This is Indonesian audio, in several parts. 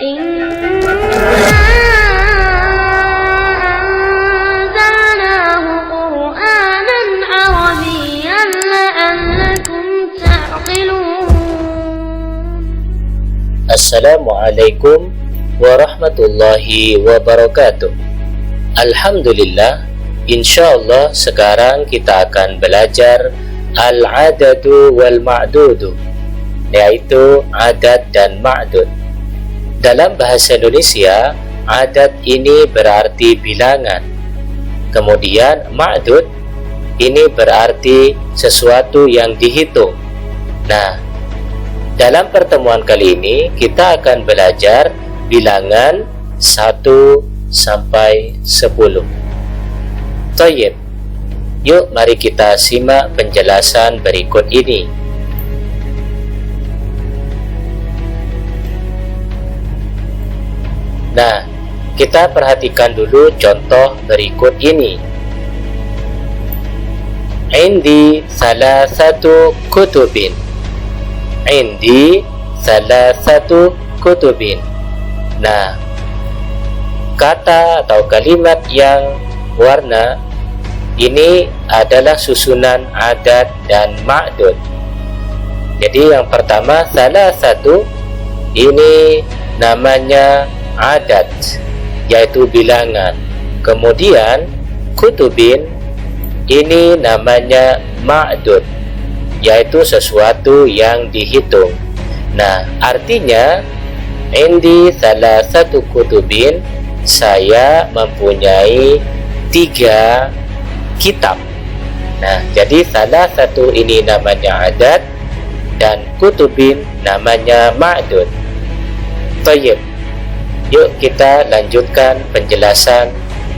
إنا أنزلناه قرآنا عربيا لعلكم تعقلون. Assalamualaikum warahmatullahi wabarakatuh. Alhamdulillah, insyaallah sekarang kita akan belajar al-adadu wal ma'dudu, yaitu adat dan ma'dud. Dalam bahasa Indonesia, adat ini berarti bilangan. Kemudian ma'dud ini berarti sesuatu yang dihitung. Nah, dalam pertemuan kali ini kita akan belajar bilangan 1 sampai 10. Thayyib. Yuk mari kita simak penjelasan berikut ini. Nah, kita perhatikan dulu contoh berikut ini. Indi salasatu kutubin. Indi salasatu kutubin. Nah, kata atau kalimat yang warna ini adalah susunan adat dan ma'dud. Jadi yang pertama salasatu ini namanya adat, yaitu bilangan. Kemudian kutubin ini namanya ma'dud, yaitu sesuatu yang dihitung. Nah, artinya indi salah satu kutubin, saya mempunyai 3 kitab. Nah, jadi salah satu ini namanya adat dan kutubin namanya ma'dud. Thayyib. Yuk kita lanjutkan penjelasan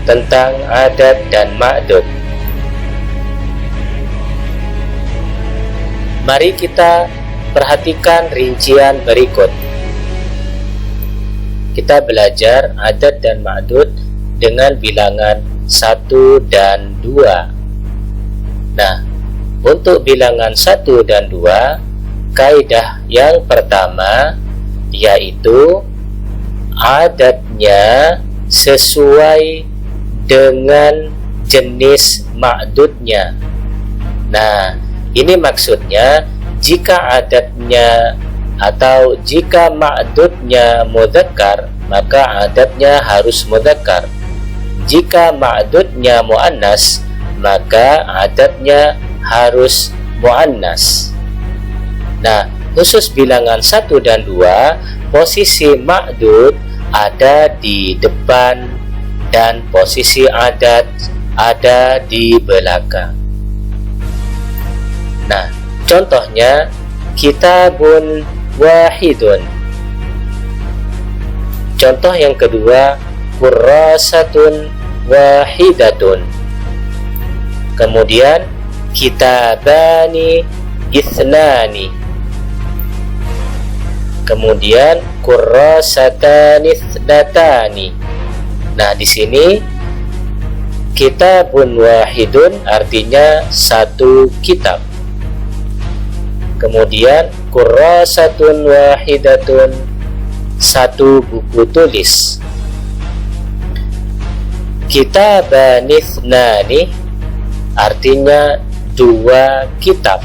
tentang adat dan ma'dud. Mari kita perhatikan rincian berikut. Kita belajar adat dan ma'dud dengan bilangan 1 dan 2. Nah, untuk bilangan 1 dan 2, kaidah yang pertama yaitu adatnya sesuai dengan jenis ma'dudnya. Nah, ini maksudnya jika adatnya atau jika ma'dudnya mudzakkar, maka adatnya harus mudzakkar. Jika ma'dudnya muannas, maka adatnya harus muannas. Nah, khusus bilangan 1 dan 2, posisi ma'dud ada di depan dan posisi adat ada di belakang. Nah, contohnya kitabun wahidun. Contoh yang kedua, kurrasatun wahidatun. Kemudian kitabani ithnani. Kemudian kurrasatani ithnatani. Nah, di sini kitabun wahidun artinya 1 kitab. Kemudian kurrasatun wahidatun 1 buku tulis. Kitabani ithnani artinya 2 kitab.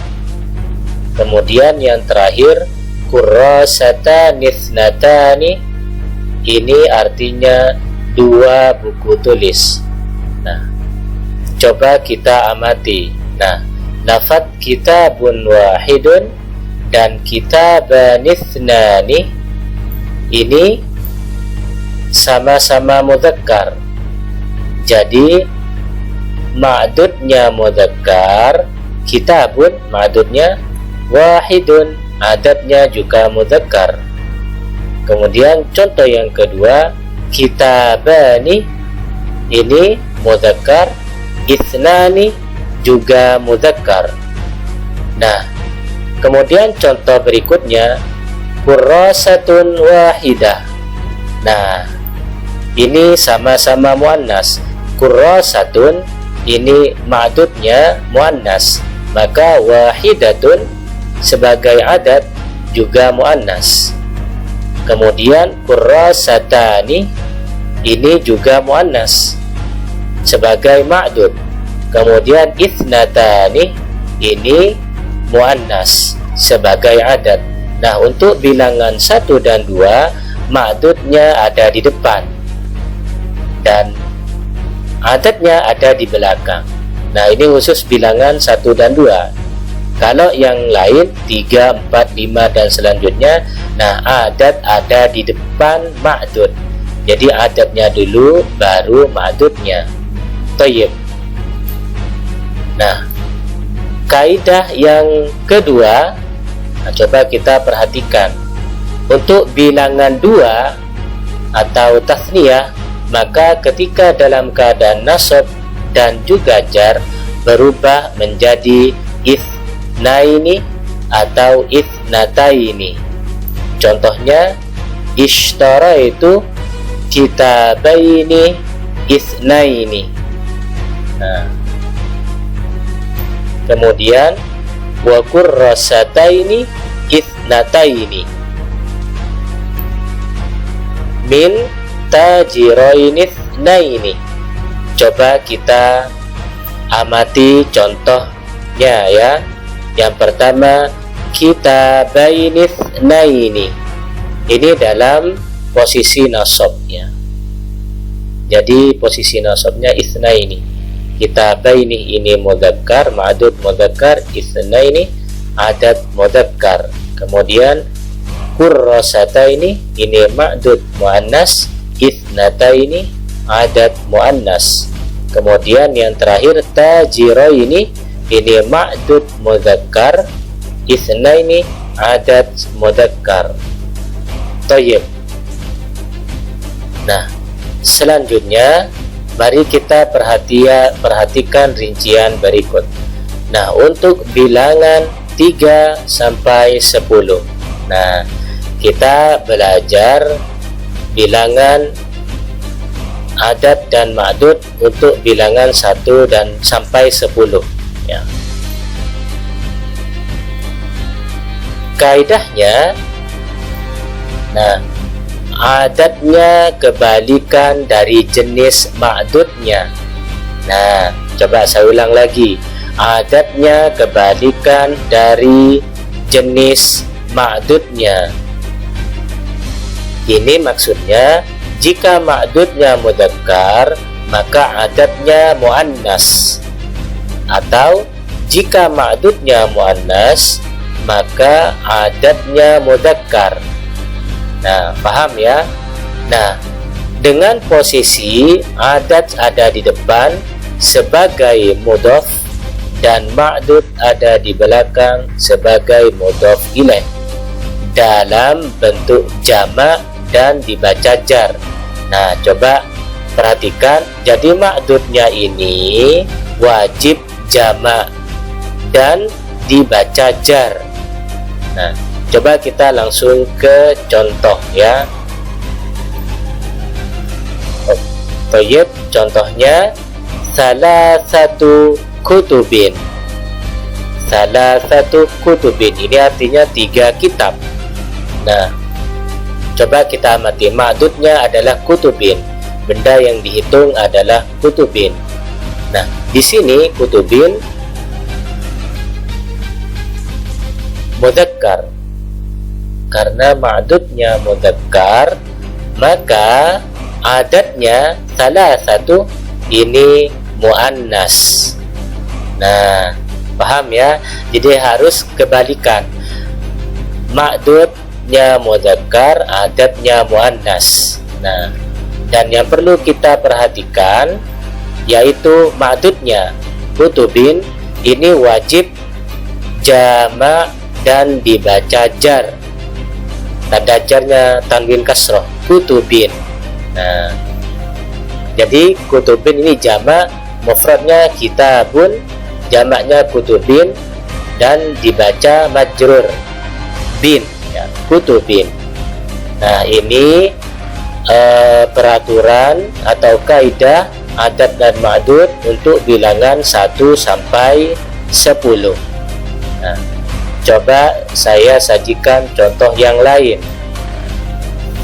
Kemudian yang terakhir kurrasatani ithnatani ini artinya 2 buku tulis. Nah, coba kita amati. Nah, lafadz kitabun wahidun dan kitabani ithnani ini sama-sama mudzakkar. Jadi ma'dudnya mudzakkar, kitabun ma'dudnya, wahidun adatnya juga mudzakkar. Kemudian contoh yang kedua, kitabani ini mudzakkar, ithnani juga mudzakkar. Nah, kemudian contoh berikutnya kurrasatun wahidah. Nah, ini sama-sama muannas. Kurrasatun ini ma'dudnya muannas, maka wahidatun sebagai adat juga muannas. Kemudian kurrasatani ini juga muannas sebagai ma'dud. Kemudian ithnatani ini muannas sebagai adat. Nah, untuk bilangan 1 dan 2 ma'dudnya ada di depan dan adatnya ada di belakang. Nah, ini khusus bilangan 1 dan 2. Kalau yang lain 3, 4, 5 dan selanjutnya, nah adat ada di depan ma'dud. Jadi adatnya dulu baru ma'dudnya. Thayyib. Nah, kaidah yang kedua, nah, coba kita perhatikan. Untuk bilangan 2 atau tasniyah, maka ketika dalam keadaan nasab dan juga jar berubah menjadi itsnaini atau itsnataini. Contohnya ishtara itu kitabaini itsnaini. Nah, kemudian wa kurrasataini itsnataini min tajiraini itsnaini. Coba kita amati contohnya ya. Yang pertama kitabaini itsnaini. Ini dalam posisi nasabnya. Jadi posisi nasabnya itsnaini. Kitabaini ini mudzakkar, ma'dud mudzakkar, itsnaini adat mudzakkar. Kemudian kurrasataini ini ma'dud muannas, itsnataini adat muannas. Kemudian yang terakhir tajiraini ini ma'dud mudzakkar, itsnaini adat mudzakkar. Thayyib. Nah, selanjutnya mari kita perhatikan rincian berikut. Nah, untuk bilangan 3 sampai 10. Nah, kita belajar bilangan adat dan ma'dud untuk bilangan 1 dan sampai 10 ya. Kaidahnya, nah, adatnya kebalikan dari jenis ma'dudnya. Nah, coba saya ulang lagi. Adatnya kebalikan dari jenis ma'dudnya. Ini maksudnya jika ma'dudnya mudzakkar maka adatnya muannas, atau jika ma'dudnya muannas maka adatnya mudzakkar. Nah, paham ya? Nah, dengan posisi adat ada di depan sebagai mudhaf dan ma'dud ada di belakang sebagai mudhaf ilaih dalam bentuk jamak dan dibaca jar. Nah, coba perhatikan. Jadi ma'dudnya ini wajib jamak dan dibaca jar. Nah, coba kita langsung ke contoh ya. Thayyib, contohnya salah satu kutubin. Salah satu kutubin ini artinya 3 kitab. Nah, coba kita amati. Ma'dudnya adalah kutubin. Benda yang dihitung adalah kutubin. Nah, di sini kutubin mudzakkar. Karena ma'dudnya mudzakkar, maka adatnya salah satu ini muannas. Nah, paham ya? Jadi harus kebalikan. Ma'dudnya mudzakkar, adatnya muannas. Nah, dan yang perlu kita perhatikan yaitu ma'dudnya kutubin ini wajib jamak dan dibaca jar. Tanda jarnya tanwin kasroh, kutubin. Nah, jadi kutubin ini jamak, mufradnya kitabun, jamaknya kutubin, dan dibaca majrur bin ya, kutubin. Nah, ini peraturan atau kaidah adat dan ma'dud untuk bilangan 1 sampai 10. Nah, coba saya sajikan contoh yang lain.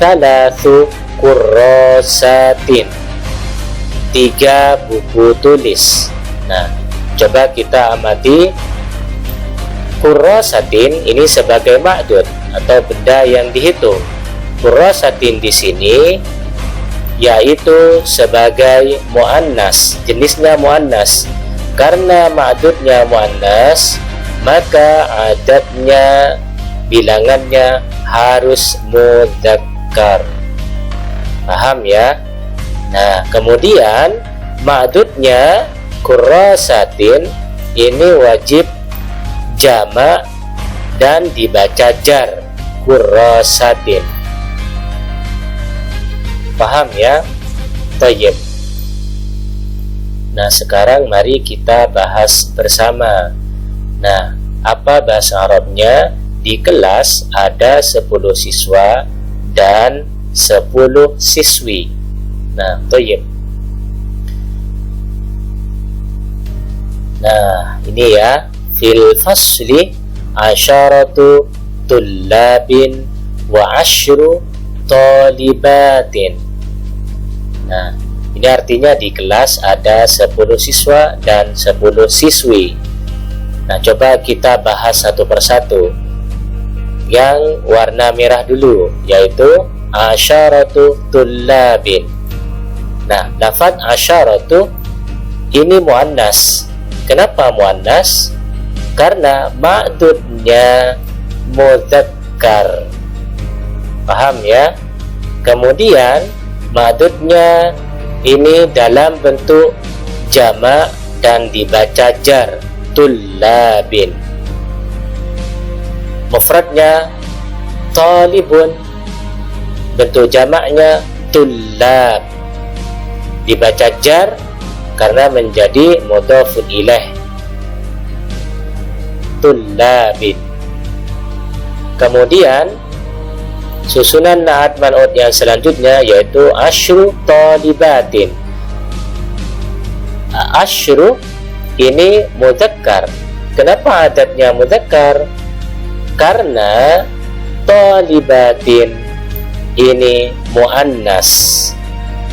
thalathu kurrasatin, 3 buku tulis. Nah, coba kita amati kurrasatin ini sebagai ma'dud atau benda yang dihitung. Kurrasatin di sini yaitu sebagai muannas, jenisnya muannas. Karena ma'dudnya muannas, maka adadnya, bilangannya harus mudzakkar. Paham ya? Nah, kemudian ma'dudnya kurrasatin ini wajib jamak dan dibaca jar, kurrasatin. Paham ya? Thayyib. Nah, sekarang mari kita bahas bersama. Nah, apa bahasa Arabnya? Di kelas ada 10 siswa dan 10 siswi. Nah, thayyib. Nah, ini ya. Fil fasli asyaratu tullabin wa asyru talibatin. Nah, ini artinya di kelas ada 10 siswa dan 10 siswi. Nah, coba kita bahas satu persatu. Yang warna merah dulu, yaitu asyaratu tullabin. Nah, lafaz asyaratu ini muannas. Kenapa muannas? Karena ma'dudnya mudzakkar. Paham ya? Kemudian ma'dudnya ini dalam bentuk jamak dan dibaca jar, tullabin. Mufradnya talibun, bentuk jamaknya tullab, dibaca jar karena menjadi mudhafun ilaih, tullabin. Kemudian susunan na'at man'ut yang selanjutnya yaitu asyru talibatin. Asyru ini mudzakkar. Kenapa adadnya mudzakkar? Karena talibatin ini muannas.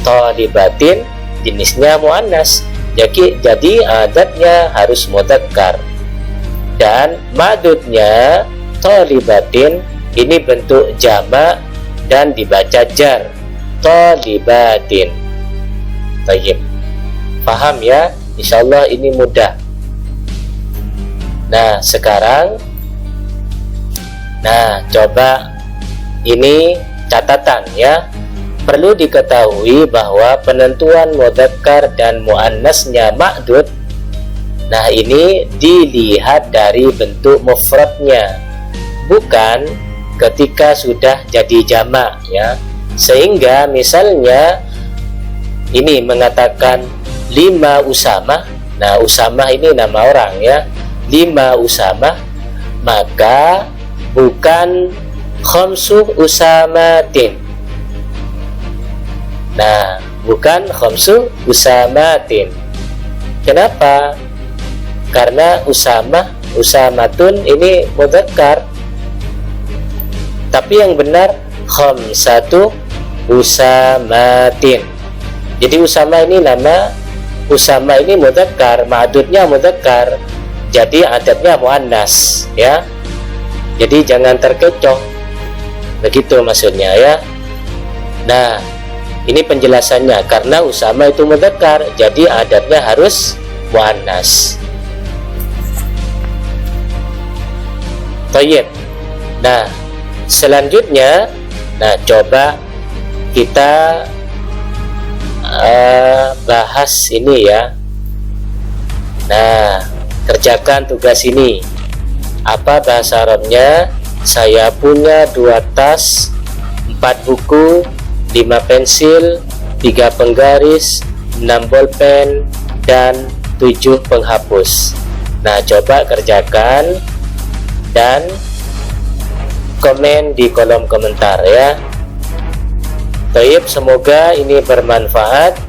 Talibatin jenisnya muannas. Jadi adadnya harus mudzakkar. Dan ma'dudnya talibatin ini bentuk jamak dan dibaca jar, talibatin. Thayyib. Paham ya? Insyaallah ini mudah. Nah, sekarang coba ini catatan ya. Perlu diketahui bahwa penentuan mudzakkar dan muannasnya ma'dud, nah ini dilihat dari bentuk mufradnya, bukan ketika sudah jadi jamak ya. Sehingga misalnya ini mengatakan 5 Usamah. Nah, Usamah ini nama orang ya. 5 Usamah, maka bukan khamsu usamatin. Nah, bukan khamsu usamatin. Kenapa? Karena Usamah, Usamatun ini mudzakkar. Tapi yang benar khamsatu usamatin. Jadi Usama ini nama, Usama ini mudzakkar, ma'dudnya mudzakkar. Jadi adadnya muannas ya. Jadi jangan terkecoh. Begitu maksudnya ya. Nah, ini penjelasannya. Karena Usama itu mudzakkar, jadi adadnya harus muannas. Thayyib. Nah, selanjutnya, coba kita bahas ini ya. Nah, kerjakan tugas ini. Apa bahasa Arabnya? Saya punya 2 tas, 4 buku, 5 pensil, 3 penggaris, 6 bolpen, dan 7 penghapus. Nah, coba kerjakan dan komen di kolom komentar ya. Thayyib, semoga ini bermanfaat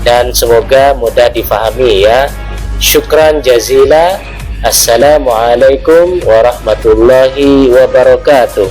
dan semoga mudah difahami ya. Syukran jazila. Assalamualaikum warahmatullahi wabarakatuh.